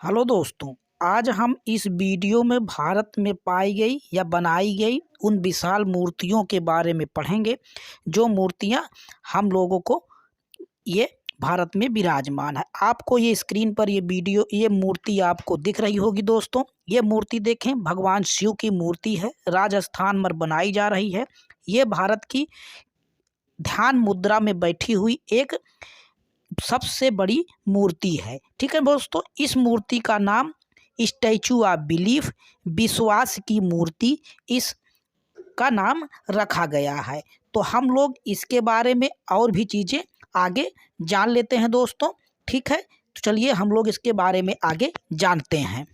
Hello दोस्तों, आज हम इस वीडियो में भारत में पाई गई या बनाई गई उन विशाल मूर्तियों के बारे में पढ़ेंगे जो मूर्तियां हम लोगों को ये भारत में विराजमान है। आपको ये स्क्रीन पर ये मूर्ति आपको दिख रही होगी। दोस्तों, ये मूर्ति देखें, भगवान शिव की मूर्ति है, राजस्थान में बनाई जा रही है। ये भारत की ध्यान मुद्रा में बैठी हुई एक सबसे बड़ी मूर्ति है। ठीक है दोस्तों, इस मूर्ति का नाम स्टैचू ऑफ बिलीफ, विश्वास की मूर्ति, इस का नाम रखा गया है। तो हम लोग इसके बारे में और भी चीज़ें आगे जान लेते हैं दोस्तों। ठीक है, तो चलिए हम लोग इसके बारे में आगे जानते हैं।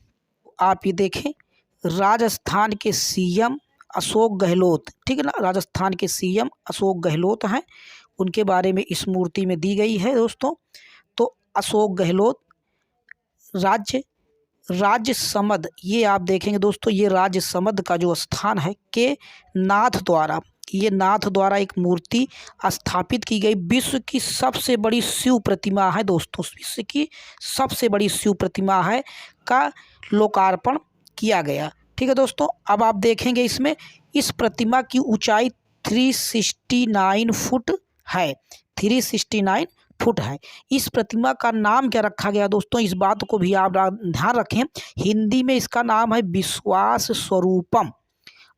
आप ये देखें, राजस्थान के सीएम अशोक गहलोत, ठीक है ना, राजस्थान के सीएम अशोक गहलोत हैं, उनके बारे में इस मूर्ति में दी गई है दोस्तों। तो अशोक गहलोत राज्य समद, ये आप देखेंगे दोस्तों, ये राज्य समद का जो स्थान है के नाथ द्वारा एक मूर्ति स्थापित की गई। विश्व की सबसे बड़ी शिव प्रतिमा है दोस्तों, विश्व की सबसे बड़ी शिव प्रतिमा है का लोकार्पण किया गया। ठीक है दोस्तों, अब आप देखेंगे इसमें इस प्रतिमा की ऊंचाई 369 फुट है, 369 फुट है। इस प्रतिमा का नाम क्या रखा गया दोस्तों, इस बात को भी आप ध्यान रखें। हिंदी में इसका नाम है विश्वास स्वरूपम,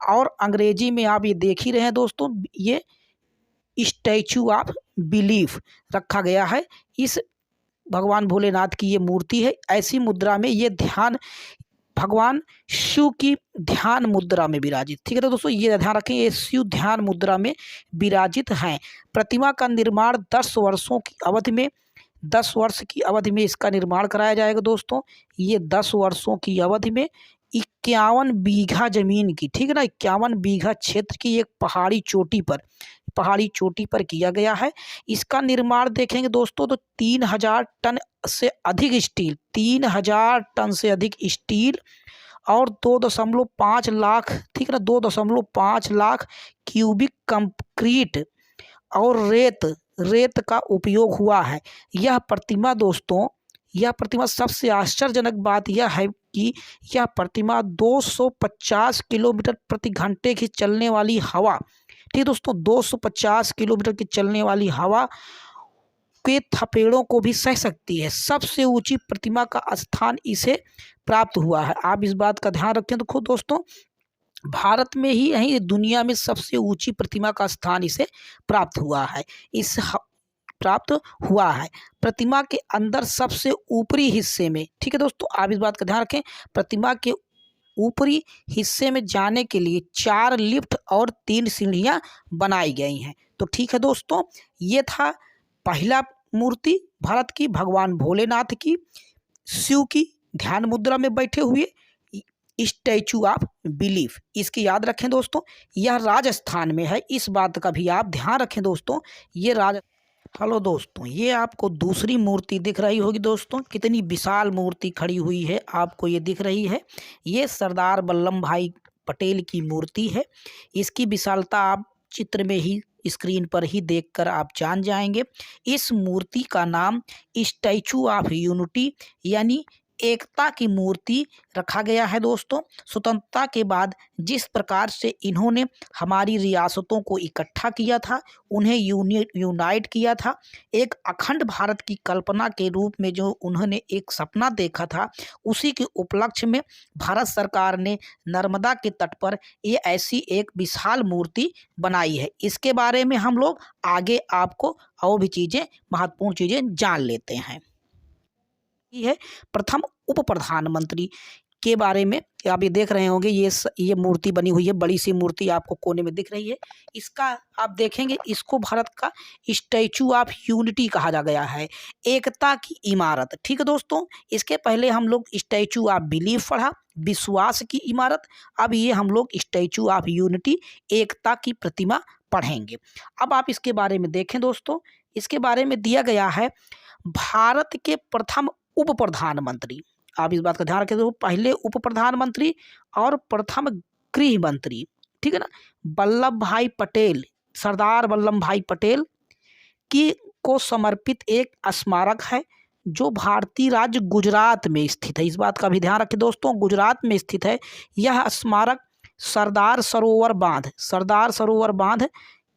और अंग्रेजी में आप ये देख ही रहे हैं दोस्तों, ये स्टैचू ऑफ बिलीफ रखा गया है। इस भगवान भोलेनाथ की ये मूर्ति है, ऐसी मुद्रा में ये ध्यान भगवान शिव की ध्यान मुद्रा में विराजित। ठीक है तो दोस्तों, ये ध्यान रखें, ये शिव ध्यान मुद्रा में विराजित हैं। प्रतिमा का निर्माण 10 वर्ष की अवधि में इसका निर्माण कराया जाएगा दोस्तों। ये 10 वर्षों की अवधि में 51 बीघा जमीन की, ठीक है ना, 51 बीघा क्षेत्र की एक पहाड़ी चोटी पर किया गया है। इसका निर्माण देखेंगे दोस्तों तो 3000 टन से अधिक स्टील और 2.5 लाख, ठीक है ना, 2.5 लाख क्यूबिक कंक्रीट और रेत का उपयोग हुआ है। यह प्रतिमा दोस्तों, सबसे आश्चर्यजनक बात यह है कि यह प्रतिमा 250 किलोमीटर प्रति घंटे की चलने वाली हवा, ठीक है दोस्तों, 250 किलोमीटर की चलने वाली हवा के थपेड़ों को भी सह सकती है। सबसे ऊंची प्रतिमा का स्थान इसे प्राप्त हुआ है। आप इस बात का ध्यान रखें तो खुद दोस्तों, भारत में ही नहीं, दुनिया में सबसे ऊंची प्रतिमा का स्थान इसे प्राप्त हुआ है। प्रतिमा के अंदर सबसे ऊपरी हिस्से में, ठीक है दोस्तों, आप इस बात का ध्यान रखें, प्रतिमा के ऊपरी हिस्से में जाने के लिए 4 लिफ्ट और 3 सीढ़ियां बनाई गई हैं। तो ठीक है दोस्तों, ये था पहला मूर्ति भारत की, भगवान भोलेनाथ की, शिव की ध्यान मुद्रा में बैठे हुए स्टैचू ऑफ बिलीफ। इसकी याद रखें दोस्तों, यह राजस्थान में है, इस बात का भी आप ध्यान रखें दोस्तों। हेलो दोस्तों, ये आपको दूसरी मूर्ति दिख रही होगी दोस्तों, कितनी विशाल मूर्ति खड़ी हुई है, आपको ये दिख रही है। ये सरदार वल्लभ भाई पटेल की मूर्ति है। इसकी विशालता आप चित्र में ही, स्क्रीन पर ही देखकर आप जान जाएंगे। इस मूर्ति का नाम स्टैचू ऑफ यूनिटी यानी एकता की मूर्ति रखा गया है दोस्तों। स्वतंत्रता के बाद जिस प्रकार से इन्होंने हमारी रियासतों को इकट्ठा किया था, उन्हें यूनाइट किया था, एक अखंड भारत की कल्पना के रूप में जो उन्होंने एक सपना देखा था, उसी के उपलक्ष्य में भारत सरकार ने नर्मदा के तट पर ये ऐसी एक विशाल मूर्ति बनाई है। इसके बारे में हम लोग आगे आपको और भी महत्वपूर्ण चीज़ें जान लेते हैं। है प्रथम उप प्रधानमंत्री के बारे में आप ये देख रहे होंगे, ये मूर्ति बनी हुई है, बड़ी सी मूर्ति आपको कोने में दिख रही है। इसका आप देखेंगे, इसको भारत का स्टैचू ऑफ यूनिटी कहा जा गया है, एकता की इमारत। ठीक है दोस्तों, इसके पहले हम लोग स्टैचू ऑफ बिलीफ पढ़ा, विश्वास की इमारत। अब ये हम लोग स्टैचू ऑफ यूनिटी, एकता की प्रतिमा पढ़ेंगे। अब आप इसके बारे में देखें दोस्तों, इसके बारे में दिया गया है भारत के प्रथम उप प्रधानमंत्री। आप इस बात का ध्यान रखें, तो पहले उप प्रधानमंत्री और प्रथम गृह मंत्री, ठीक है ना, सरदार वल्लभ भाई पटेल की को समर्पित एक स्मारक है जो भारतीय राज्य गुजरात में स्थित है, इस बात का भी ध्यान रखें दोस्तों, गुजरात में स्थित है। यह स्मारक सरदार सरोवर बांध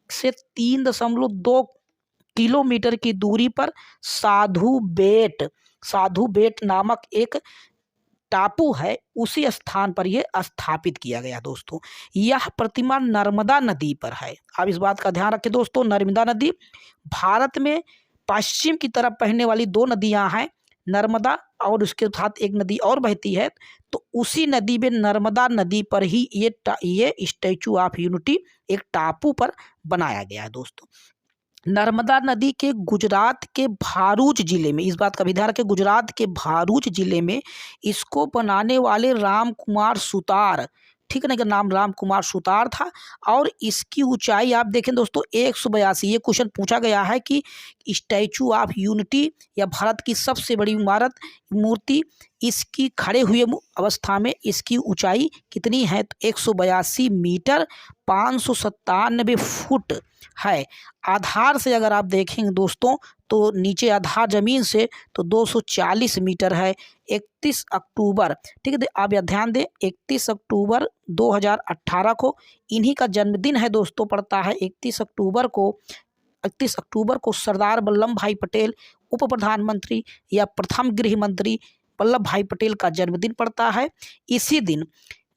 से 3.2 किलोमीटर की दूरी पर साधु बेट नामक एक टापू है, उसी स्थान पर यह स्थापित किया गया दोस्तों। यह प्रतिमा नर्मदा नदी पर है। आप इस बात का ध्यान रखें दोस्तों, नर्मदा नदी भारत में पश्चिम की तरफ बहने वाली दो नदियां हैं, नर्मदा और उसके साथ एक नदी और बहती है, तो उसी नदी में नर्मदा नदी पर ही ये स्टैचू ऑफ यूनिटी एक टापू पर बनाया गया है दोस्तों। नर्मदा नदी के गुजरात के भारूच जिले में, इस बात का भी ध्यान रखें, गुजरात के भारूच जिले में इसको बनाने वाले राम कुमार सुतार, ठीक है ना, का नाम राम कुमार सुतार था। और इसकी ऊंचाई आप देखें दोस्तों 182। ये क्वेश्चन पूछा गया है कि स्टैचू ऑफ यूनिटी या भारत की सबसे बड़ी मूर्ति, इसकी खड़े हुए अवस्था में इसकी ऊंचाई कितनी है, तो 182 मीटर 597 फुट है। आधार से अगर आप देखेंगे दोस्तों तो नीचे आधार जमीन से तो 240 मीटर है। 31 अक्टूबर, ठीक है, आप यह ध्यान दें, 31 अक्टूबर 2018 को इन्हीं का जन्मदिन है दोस्तों, पड़ता है 31 अक्टूबर को सरदार वल्लभ भाई पटेल, उप प्रधानमंत्री या प्रथम गृह मंत्री वल्लभ भाई पटेल का जन्मदिन पड़ता है। इसी दिन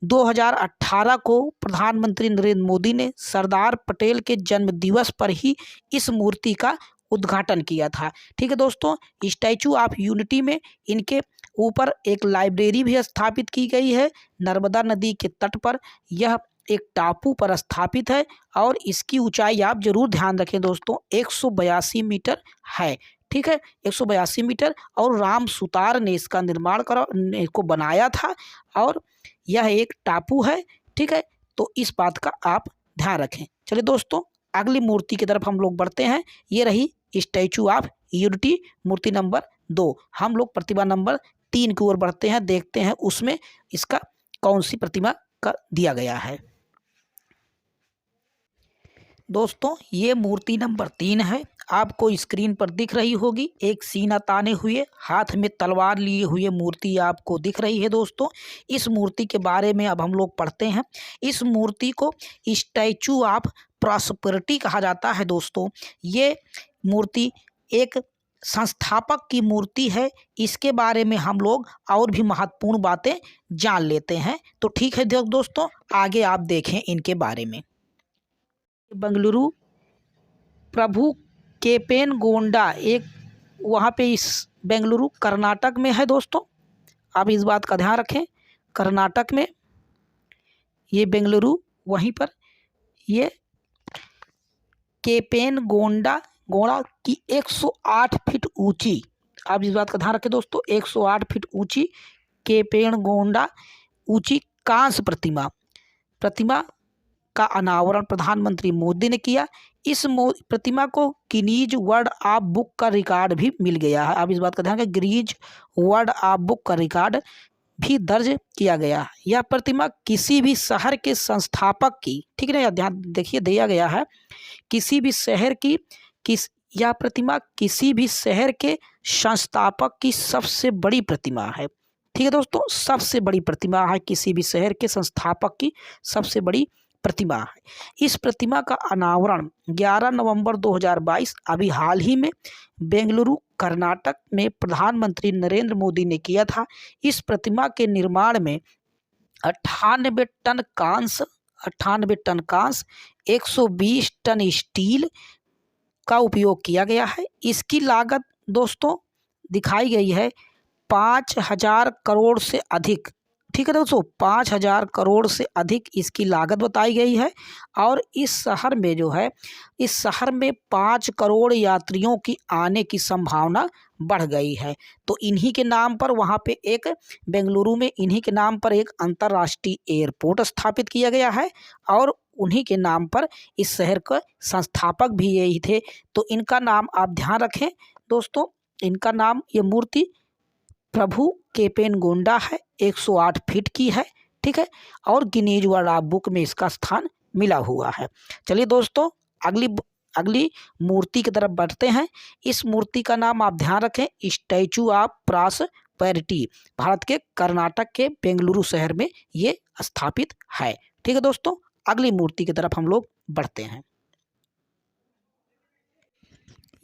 2018 को प्रधानमंत्री नरेंद्र मोदी ने सरदार पटेल के जन्म दिवस पर ही इस मूर्ति का उद्घाटन किया था। ठीक है दोस्तों, स्टैचू ऑफ यूनिटी में इनके ऊपर एक लाइब्रेरी भी स्थापित की गई है। नर्मदा नदी के तट पर यह एक टापू पर स्थापित है और इसकी ऊंचाई आप जरूर ध्यान रखें दोस्तों 182 मीटर है। ठीक है, 182 मीटर, और राम सुतार ने इसका निर्माण करा, इसको बनाया था, और यह एक टापू है। ठीक है, तो इस बात का आप ध्यान रखें। चलिए दोस्तों, अगली मूर्ति की तरफ हम लोग बढ़ते हैं। ये रही स्टैचू ऑफ यूनिटी, मूर्ति नंबर 2। हम लोग प्रतिमा नंबर 3 की ओर बढ़ते हैं, देखते हैं उसमें इसका कौन सी प्रतिमा का दिया गया है। दोस्तों, ये मूर्ति नंबर 3 है, आपको स्क्रीन पर दिख रही होगी। एक सीना ताने हुए, हाथ में तलवार लिए हुए मूर्ति आपको दिख रही है दोस्तों। इस मूर्ति के बारे में अब हम लोग पढ़ते हैं। इस मूर्ति को स्टैचू ऑफ प्रॉस्पेरिटी कहा जाता है दोस्तों। ये मूर्ति एक संस्थापक की मूर्ति है। इसके बारे में हम लोग और भी महत्वपूर्ण बातें जान लेते हैं। तो ठीक है दोस्तों, आगे आप देखें इनके बारे में। बेंगलुरु प्रभु केपेनगोंडा, एक वहाँ पे इस बेंगलुरु कर्नाटक में है दोस्तों। आप इस बात का ध्यान रखें, कर्नाटक में ये बेंगलुरु, वहीं पर ये केपेनगोंडा की 108 फीट ऊंची, आप इस बात का ध्यान रखें दोस्तों, 108 फीट ऊंची केपेनगोंडा ऊंची कांस्य प्रतिमा का अनावरण प्रधानमंत्री मोदी ने किया। इस प्रतिमा को गिनीज वर्ल्ड ऑफ बुक का रिकॉर्ड भी मिल गया है। आप इस बात का ध्यान रखें, गिनीज वर्ल्ड ऑफ बुक का रिकॉर्ड भी दर्ज किया गया है। यह प्रतिमा किसी भी शहर के संस्थापक की, ठीक है ना, ध्यान देखिए दिया गया है, किसी भी शहर की यह प्रतिमा किसी भी शहर के संस्थापक की सबसे बड़ी प्रतिमा है। ठीक है दोस्तों, सबसे बड़ी प्रतिमा है, किसी भी शहर के संस्थापक की सबसे बड़ी प्रतिमा है। इस प्रतिमा का अनावरण 11 नवंबर 2022 अभी हाल ही में बेंगलुरु कर्नाटक में प्रधानमंत्री नरेंद्र मोदी ने किया था। इस प्रतिमा के निर्माण में 98 टन कांस्य, 120 टन स्टील का उपयोग किया गया है। इसकी लागत दोस्तों दिखाई गई है 5000 करोड़ से अधिक। ठीक है दोस्तों, 5000 करोड़ से अधिक इसकी लागत बताई गई है। और इस शहर में जो है, इस शहर में 5 करोड़ यात्रियों की आने की संभावना बढ़ गई है। तो इन्हीं के नाम पर वहाँ पे एक बेंगलुरु में इन्हीं के नाम पर एक अंतर्राष्ट्रीय एयरपोर्ट स्थापित किया गया है, और उन्हीं के नाम पर इस शहर के संस्थापक भी यही थे। तो इनका नाम आप ध्यान रखें दोस्तों, इनका नाम, ये मूर्ति प्रभु केपेनगोंडा है, 108 फीट की है। ठीक है, और गिनीज वर्ल्ड बुक में इसका स्थान मिला हुआ है। चलिए दोस्तों, अगली मूर्ति की तरफ बढ़ते हैं। इस मूर्ति का नाम आप ध्यान रखें, स्टैचू ऑफ प्रॉस्पेरिटी। भारत के कर्नाटक के बेंगलुरु शहर में ये स्थापित है। ठीक है दोस्तों, अगली मूर्ति की तरफ हम लोग बढ़ते हैं।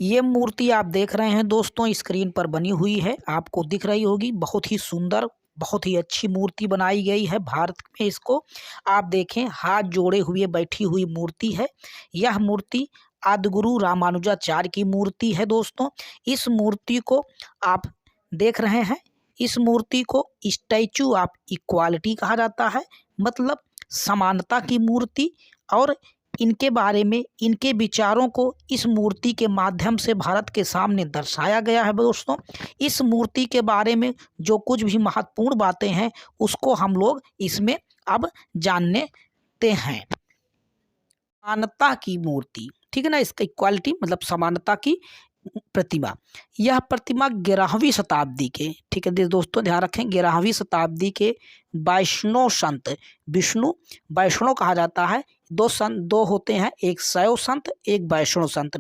ये मूर्ति आप देख रहे हैं दोस्तों, स्क्रीन पर बनी हुई है, आपको दिख रही होगी। बहुत ही सुंदर, बहुत ही अच्छी मूर्ति बनाई गई है भारत में। इसको आप देखें, हाथ जोड़े हुए बैठी हुई मूर्ति है। यह मूर्ति आदिगुरु रामानुजाचार्य की मूर्ति है दोस्तों। इस मूर्ति को आप देख रहे हैं, इस मूर्ति को स्टैचू ऑफ इक्वालिटी कहा जाता है, मतलब समानता की मूर्ति। और इनके बारे में, इनके विचारों को इस मूर्ति के माध्यम से भारत के सामने दर्शाया गया है दोस्तों। इस मूर्ति के बारे में जो कुछ भी महत्वपूर्ण बातें हैं उसको हम लोग इसमें अब जानते हैं। समानता की मूर्ति, ठीक है ना, इसका इक्वालिटी मतलब समानता की प्रतिमा। यह प्रतिमा 11वीं शताब्दी के, ठीक है दोस्तों ध्यान रखें, 11वीं शताब्दी के वैष्णव संत, विष्णु वैष्णव कहा जाता है। दो होते हैं, एक शैव संत, एक वैष्णव संत।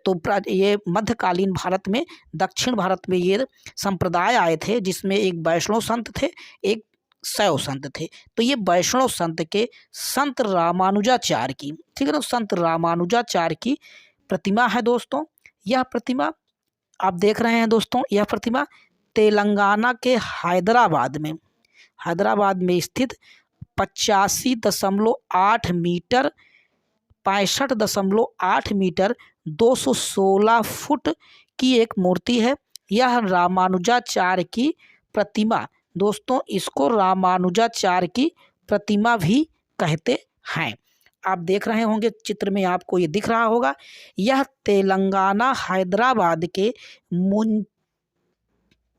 तो ये मध्यकालीन भारत में, दक्षिण भारत में ये संप्रदाय आए थे, जिसमें एक वैष्णव संत थे, एक शैव संत थे। तो ये वैष्णव संत के संत रामानुजाचार्य की, ठीक है ना, संत रामानुजाचार्य की प्रतिमा है दोस्तों। यह प्रतिमा आप देख रहे हैं दोस्तों, यह प्रतिमा तेलंगाना के हैदराबाद में स्थित 85.8 मीटर 65.8 मीटर 216 फुट की एक मूर्ति है। यह रामानुजाचार्य की प्रतिमा दोस्तों, इसको रामानुजाचार्य की प्रतिमा भी कहते हैं। आप देख रहे होंगे चित्र में, आपको ये दिख रहा होगा। यह तेलंगाना हैदराबाद के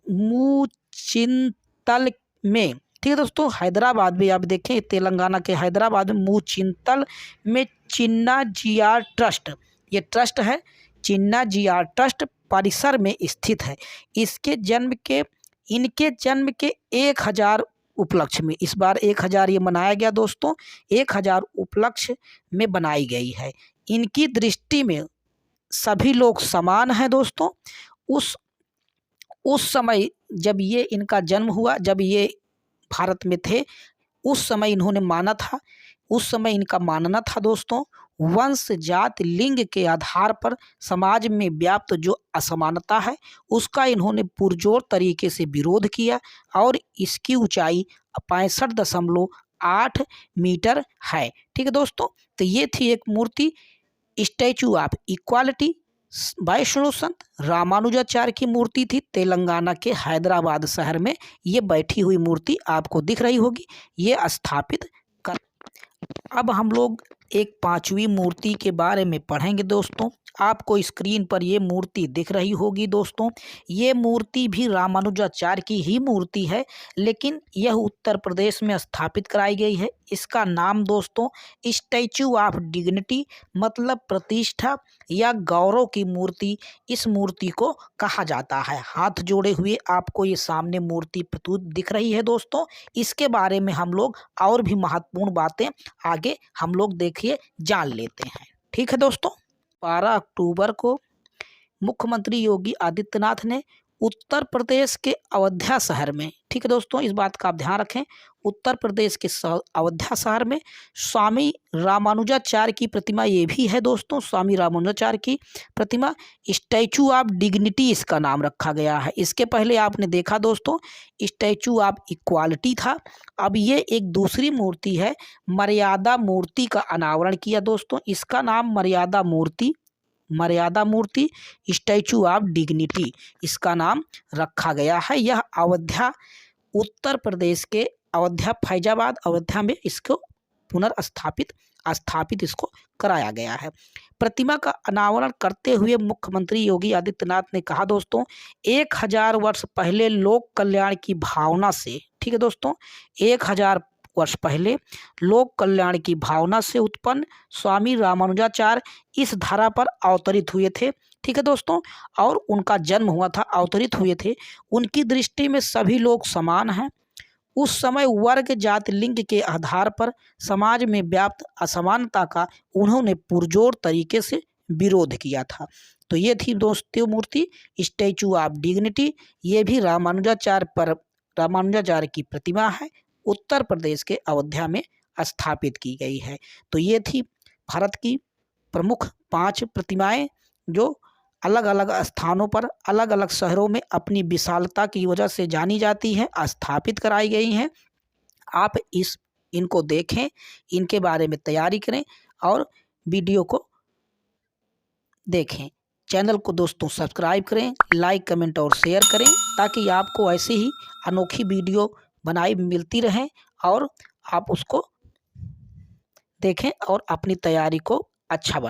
मुचिंतल में, ठीक है दोस्तों, हैदराबाद में आप देखें, तेलंगाना के हैदराबाद में मुचिंतल में चिन्ना जीआर ट्रस्ट, ये ट्रस्ट है, चिन्ना जीआर ट्रस्ट परिसर में स्थित है। इनके जन्म के 1000 उपलक्ष्य में, इस बार 1000 ये मनाया गया दोस्तों, 1000 उपलक्ष्य में बनाई गई है। इनकी दृष्टि में सभी लोग समान हैं दोस्तों। उस समय जब ये इनका जन्म हुआ, जब ये भारत में थे, उस समय इन्होंने माना था, उस समय इनका मानना था दोस्तों, वंश जात लिंग के आधार पर समाज में व्याप्त जो असमानता है उसका इन्होंने पुरजोर तरीके से विरोध किया और इसकी ऊंचाई 65.8 मीटर है। ठीक है दोस्तों, तो ये थी एक मूर्ति, स्टैचू ऑफ इक्वालिटी, वैष्णव संत रामानुजाचार्य की मूर्ति थी। तेलंगाना के हैदराबाद शहर में ये बैठी हुई मूर्ति आपको दिख रही होगी, ये स्थापित कर। अब हम लोग एक 5वीं मूर्ति के बारे में पढ़ेंगे दोस्तों। आपको स्क्रीन पर ये मूर्ति दिख रही होगी दोस्तों। ये मूर्ति भी रामानुजाचार्य की ही मूर्ति है, लेकिन यह उत्तर प्रदेश में स्थापित कराई गई है। इसका नाम दोस्तों स्टैचू ऑफ डिग्निटी, मतलब प्रतिष्ठा या गौरव की मूर्ति, इस मूर्ति को कहा जाता है। हाथ जोड़े हुए आपको ये सामने मूर्ति प्रस्तुत दिख रही है दोस्तों। इसके बारे में हम लोग और भी महत्वपूर्ण बातें आगे हम लोग देखिए जान लेते हैं। ठीक है दोस्तों, 12 अक्टूबर को मुख्यमंत्री योगी आदित्यनाथ ने उत्तर प्रदेश के अयोध्या शहर में, ठीक है दोस्तों, इस बात का आप ध्यान रखें, उत्तर प्रदेश के अयोध्या शहर में स्वामी रामानुजाचार्य की प्रतिमा, ये भी है दोस्तों, स्वामी रामानुजाचार्य की प्रतिमा, स्टैचू ऑफ डिग्निटी इसका नाम रखा गया है। इसके पहले आपने देखा दोस्तों स्टैचू ऑफ इक्वालिटी था। अब ये एक दूसरी मूर्ति है, मर्यादा मूर्ति का अनावरण किया दोस्तों। इसका नाम मर्यादा मूर्ति स्टैचू ऑफ डिग्निटी इसका नाम रखा गया है। यह अयोध्या, उत्तर प्रदेश के अयोध्या, फैजाबाद अयोध्या में इसको स्थापित इसको कराया गया है। प्रतिमा का अनावरण करते हुए मुख्यमंत्री योगी आदित्यनाथ ने कहा दोस्तों, 1000 वर्ष पहले लोक कल्याण की भावना से, ठीक है दोस्तों, 1000 वर्ष पहले लोक कल्याण की भावना से उत्पन्न स्वामी रामानुजाचार्य इस धरा पर अवतरित हुए थे। ठीक है दोस्तों, और उनका जन्म हुआ था, अवतरित हुए थे। उनकी दृष्टि में सभी लोग समान हैं। उस समय वर्ग जाति लिंग के आधार पर समाज में व्याप्त असमानता का उन्होंने पुरजोर तरीके से विरोध किया था। तो ये थी दोस्तों मूर्ति स्टैचू ऑफ डिग्निटी। ये भी रामानुजाचार्य की प्रतिमा है, उत्तर प्रदेश के अयोध्या में स्थापित की गई है। तो ये थी भारत की प्रमुख 5 प्रतिमाएं जो अलग अलग स्थानों पर अलग अलग शहरों में अपनी विशालता की वजह से जानी जाती हैं, स्थापित कराई गई हैं। आप इनको देखें, इनके बारे में तैयारी करें और वीडियो को देखें। चैनल को दोस्तों सब्सक्राइब करें, लाइक कमेंट और शेयर करें ताकि आपको ऐसे ही अनोखी वीडियो बनाई मिलती रहें और आप उसको देखें और अपनी तैयारी को अच्छा बनाएं।